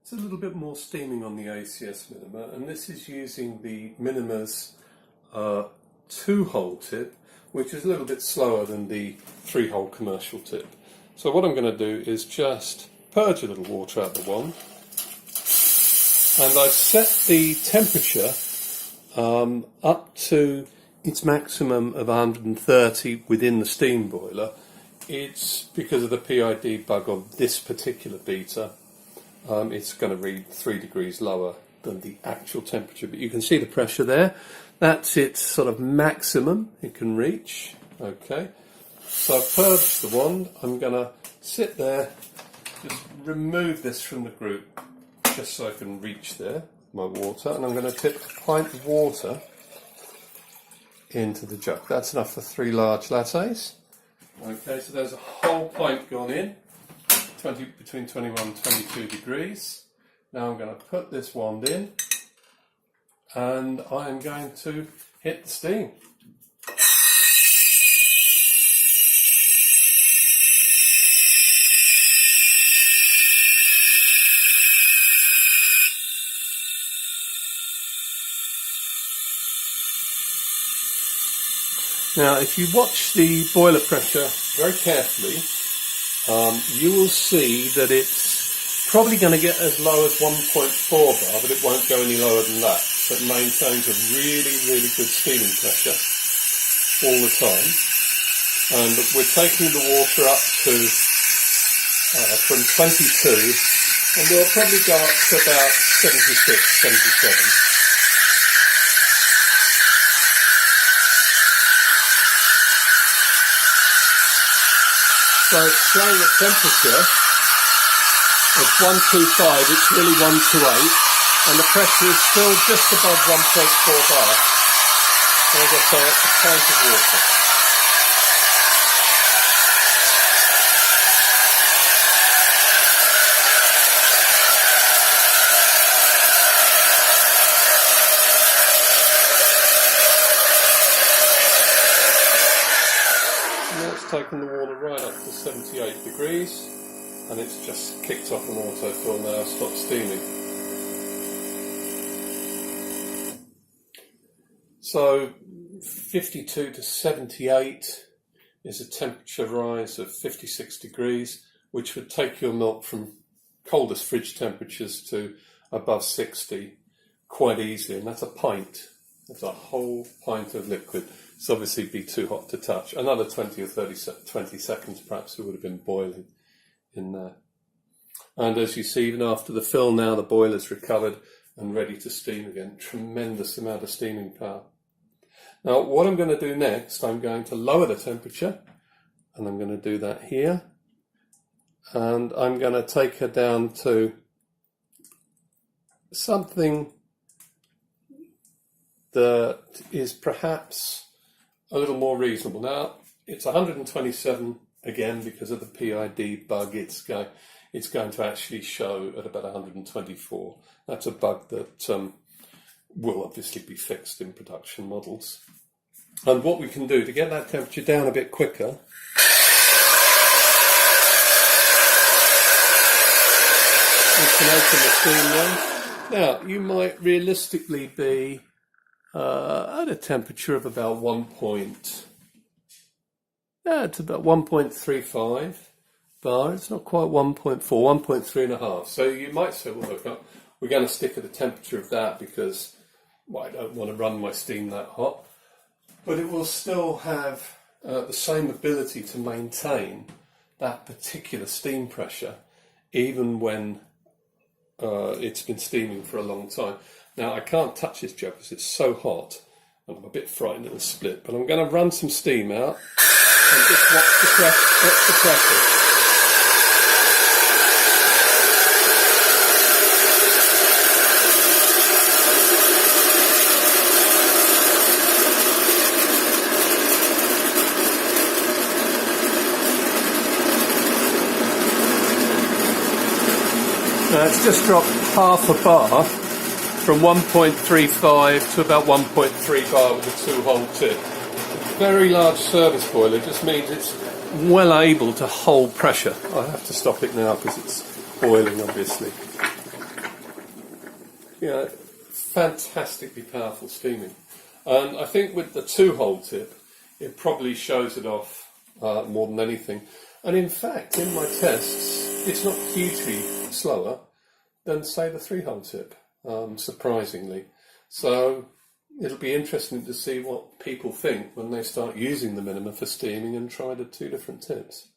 It's a little bit more steaming on the ACS Minima, and this is using the Minima's 2-hole tip, which is a little bit slower than the 3-hole commercial tip. So what I'm going to do is just purge a little water out of the wand, and I've set the temperature up to its maximum of 130 within the steam boiler. It's because of the PID bug of this particular beater. It's going to read 3 degrees lower than the actual temperature, but you can see the pressure there. That's its sort of maximum it can reach. Okay, so I've purged the wand. I'm going to sit there, just remove this from the group, just so I can reach there, my water, and I'm going to tip a pint of water into the jug. That's enough for 3 large lattes. Okay, so there's a whole pint gone in. Between 21 and 22 degrees. Now I'm going to put this wand in and I am going to hit the steam. Now if you watch the boiler pressure very carefully, you will see that it's probably going to get as low as 1.4 bar, but it won't go any lower than that. So it maintains a really, really good steaming pressure all the time. And we're taking the water up to from 22, and we'll probably go up to about 76, 77. So it's showing a temperature of 125, it's really 128, and the pressure is still just above 1.4 bar. And as I say, it's a pint of water. Taken the water right up to 78 degrees, and it's just kicked off an autofill now, stopped steaming. So 52 to 78 is a temperature rise of 56 degrees, which would take your milk from coldest fridge temperatures to above 60 quite easily, and that's a pint. That's a whole pint of liquid. It's obviously be too hot to touch. Another 20 or 20 seconds perhaps it would have been boiling in there. And as you see, even after the fill now, the boiler's recovered and ready to steam again. Tremendous amount of steaming power. Now what I'm going to do next, I'm going to lower the temperature, and I'm going to do that here. And I'm going to take her down to something that is perhaps a little more reasonable. Now, it's 127 again because of the PID bug. It's going to actually show at about 124. That's a bug that will obviously be fixed in production models. And what we can do to get that temperature down a bit quicker, we can open the steam now. Now, you might realistically be at a temperature of about it's about 1.35 bar. It's not quite 1.4, 1.3 and a half. So you might say, well, look, we're going to stick at the temperature of that because I don't want to run my steam that hot. But it will still have the same ability to maintain that particular steam pressure, even when it's been steaming for a long time. Now, I can't touch this jug because it's so hot, and I'm a bit frightened it'll split, but I'm going to run some steam out and just watch the pressure. Now, it's just dropped half a bar, from 1.35 to about 1.3 bar with a 2-hole tip. A very large service boiler just means it's well able to hold pressure. I have to stop it now because it's boiling, obviously. fantastically powerful steaming. And I think with the 2-hole tip, it probably shows it off more than anything. And in fact, in my tests, it's not hugely slower than, say, the 3-hole tip, surprisingly. So it'll be interesting to see what people think when they start using the Minima for steaming and try the 2 different tips.